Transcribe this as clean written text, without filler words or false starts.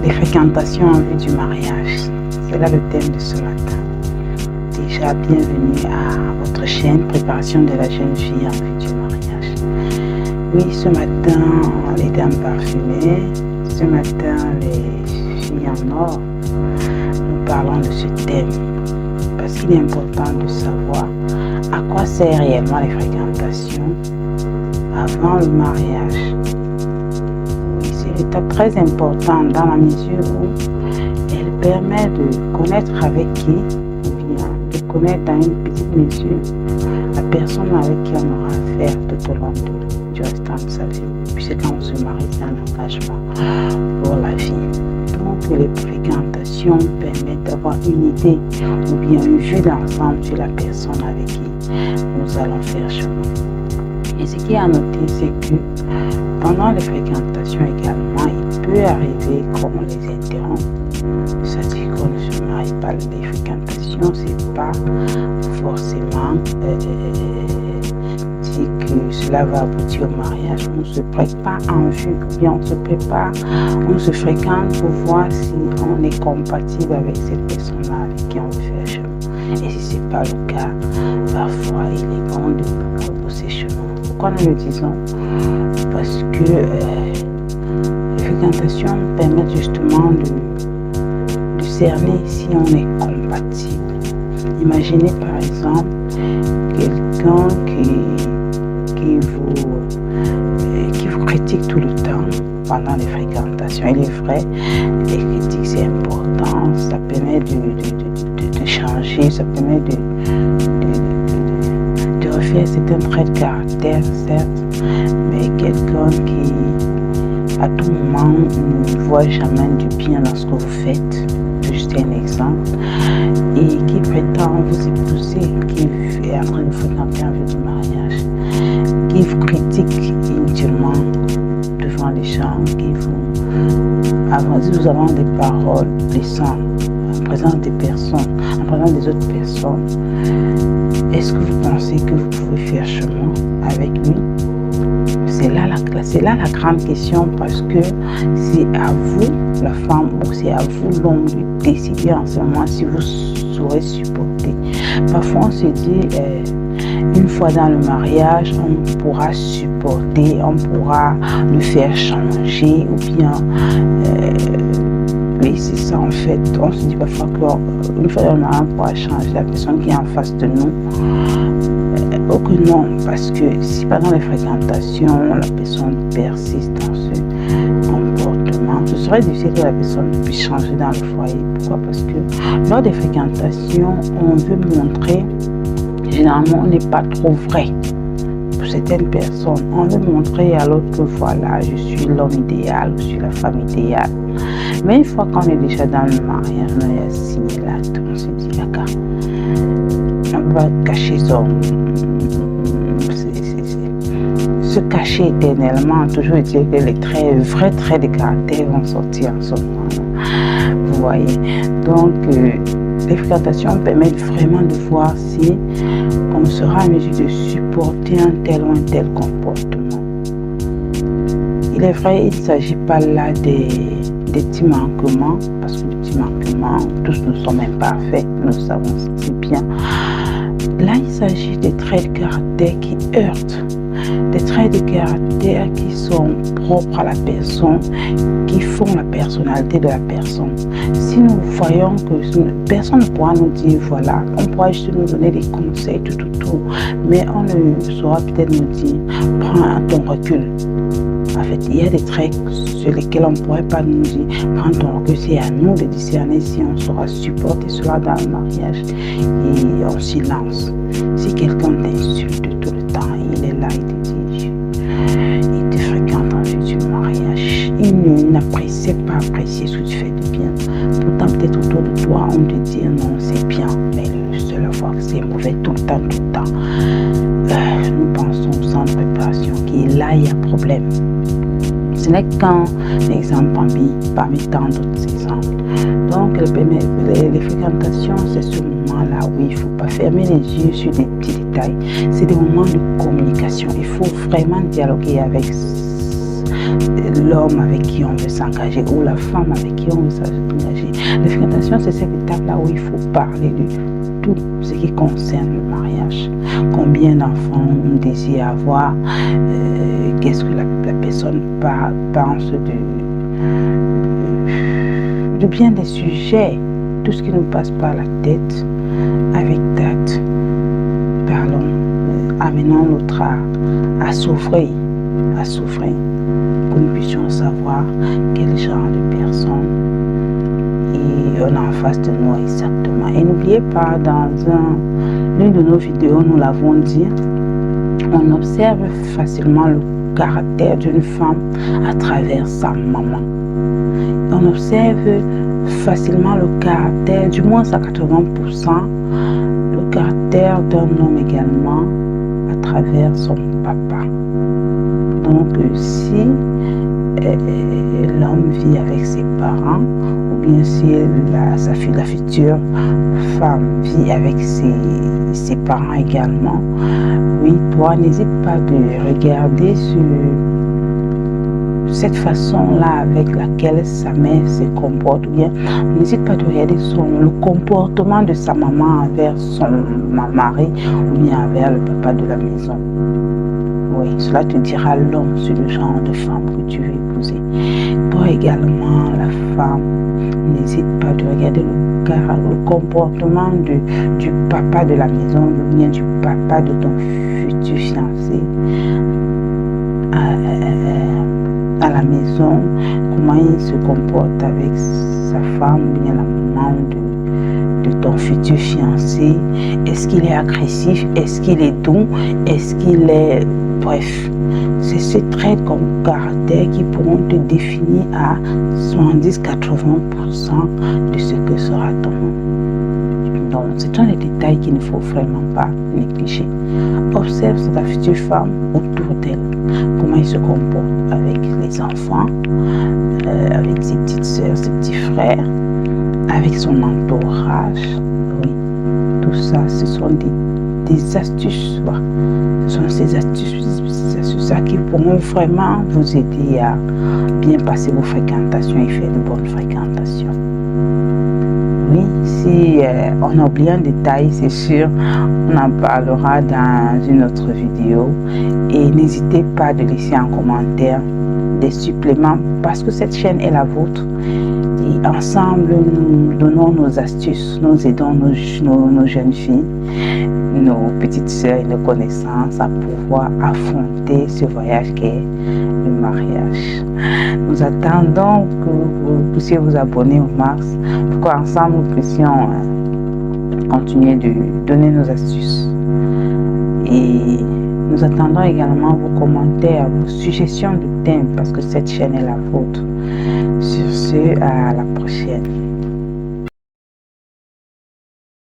Les fréquentations en vue du mariage. C'est là le thème de ce matin. Déjà, bienvenue à votre chaîne Préparation de la jeune fille en vue du mariage. Oui, ce matin, les dames parfumées, ce matin, les filles en or, nous parlons de ce thème. Parce qu'il est important de savoir à quoi servent réellement les fréquentations avant le mariage. Oui, c'est une étape très importante dans la mesure où elle permet de connaître avec qui, ou bien de connaître dans une petite mesure la personne avec qui on aura affaire tout au long du restant de sa vie. Puisque quand on se marie, c'est un engagement pour la vie. Donc les fréquentations permettent d'avoir une idée ou bien une vue d'ensemble sur la personne avec qui nous allons faire chemin. Et ce qui est à noter, c'est que pendant les fréquentations également, il peut arriver qu'on les interrompt. C'est-à-dire qu'on ne se marie pas. Les fréquentations, c'est pas forcément dit que cela va aboutir au mariage. On ne se prépare en vue, ou bien on se prépare, on se fréquente pour voir si on est compatible avec cette personne-là avec qui on veut faire chemin. Et si ce n'est pas le cas, parfois il est bon de repousser chemin. Pourquoi nous le disons? Parce que les fréquentations permettent justement de cerner si on est compatible. Imaginez par exemple quelqu'un qui vous critique tout le temps pendant les fréquentations. Il est vrai, les critiques c'est important, ça permet de changer, ça permet de refaire certains traits de caractère, certes, mais quelqu'un qui à tout moment ne voit jamais du bien dans ce que vous faites, juste un exemple, et qui prétend vous épouser, qui est en train de fréquenter en vue du mariage, qui vous critique inutilement devant les gens, qui vous avez des paroles blessantes en présence des personnes, en présence des autres personnes. Est-ce que vous pensez que vous pouvez faire chemin avec lui? C'est là la grande question, parce que c'est à vous, la femme, ou c'est à vous, l'homme, de décider en ce moment si vous saurez supporter. Parfois, on se dit, une fois dans le mariage, on pourra supporter, on pourra le faire changer, ou bien, oui, c'est ça en fait. On se dit parfois qu'une fois dans le mariage, on pourra changer la personne qui est en face de nous. Oh que non, parce que si pendant les fréquentations, la personne persiste dans ce comportement, ce serait difficile que la personne puisse changer dans le foyer. Pourquoi? Parce que lors des fréquentations, on veut montrer, généralement, on n'est pas trop vrai. Pour certaines personnes, on veut montrer à l'autre que voilà, je suis l'homme idéal, je suis la femme idéale. Mais une fois qu'on est déjà dans le mariage, on est assigné là, on se dit, d'accord, on va cacher son. Se cacher éternellement, toujours dire que les vrais traits de caractère vont sortir en ce moment. Vous voyez. Donc, les fréquentations permettent vraiment de voir si on sera en mesure de supporter un tel ou un tel comportement. Il est vrai, il ne s'agit pas là des petits manquements, parce que les petits manquements, tous nous sommes imparfaits, nous savons si bien. Là, il s'agit des traits de caractère qui heurtent, des traits de caractère qui sont propres à la personne, qui font la personnalité de la personne. Si nous voyons que personne ne pourra nous dire, voilà, on pourra juste nous donner des conseils, tout, mais on ne saura peut-être nous dire, prends ton recul. En fait, il y a des traits sur lesquels on ne pourrait pas nous dire, prends ton recul, c'est à nous de discerner si on saura supporter cela dans le mariage et en silence. Si quelqu'un t'insulte tout le temps, il est là, il te dit, il te fréquente en vue du mariage, il n'apprécie pas apprécier ce que tu fais de bien. Pourtant, peut-être autour de toi, on te dit non, c'est bien, mais le seul à voir que c'est mauvais tout le temps. Nous pensons au centre de préparation qui est là, il y a problème. Ce n'est qu'un exemple parmi tant d'autres exemples. Donc, les fréquentations, c'est ce moment-là où il ne faut pas fermer les yeux sur des petits détails. C'est des moments de communication. Il faut vraiment dialoguer avec l'homme avec qui on veut s'engager ou la femme avec qui on veut s'engager. La fréquentation, c'est cette étape-là où il faut parler de tout ce qui concerne le mariage. Combien d'enfants on désire avoir, qu'est-ce que la personne pense de bien des sujets, tout ce qui nous passe par la tête, avec tact. Parlons, amenons l'autre à souffrir, que nous puissions savoir quel genre de personne et on a en face de nous exactement. Et n'oubliez pas, dans l'une de nos vidéos, nous l'avons dit, on observe facilement le caractère d'une femme à travers sa maman. On observe facilement le caractère, du moins à 80%, le caractère d'un homme également à travers son papa. Donc si l'homme vit avec ses parents, ou bien si la future femme vit avec ses parents également, oui, toi n'hésite pas de regarder cette façon-là avec laquelle sa mère se comporte, ou bien n'hésite pas de regarder le comportement de sa maman envers son mari, ou bien envers le papa de la maison. Oui, cela te dira long sur le genre de femme que tu veux épouser. Toi également, la femme, n'hésite pas de regarder le comportement du papa de la maison, ou bien du papa de ton futur fiancé à la maison, comment il se comporte avec sa femme, ou bien la maman de ton futur fiancé. Est-ce qu'il est agressif? Est-ce qu'il est doux? Est-ce qu'il est... Bref, c'est ces traits comme caractère qui pourront te définir à 70-80% de ce que sera ton homme. Donc, c'est un des détails qu'il ne faut vraiment pas négliger. Observe ta future femme autour d'elle, comment il se comporte avec les enfants, avec ses petites soeurs, ses petits frères, avec son entourage. Oui, tout ça, ce sont des astuces. Ce sont ces astuces qui pourront vraiment vous aider à bien passer vos fréquentations et faire de bonnes fréquentations. Oui, si on a oublié un détail, c'est sûr, on en parlera dans une autre vidéo. Et n'hésitez pas de laisser en commentaire des suppléments parce que cette chaîne est la vôtre. Et ensemble, nous donnons nos astuces, nous aidons nos jeunes filles, nos petites sœurs et nos connaissances à pouvoir affronter ce voyage qu'est le mariage. Nous attendons que vous puissiez vous abonner au max pour qu'ensemble nous puissions continuer de donner nos astuces. Et nous attendons également vos commentaires, vos suggestions de thèmes parce que cette chaîne est la vôtre. Sur ce, à la prochaine.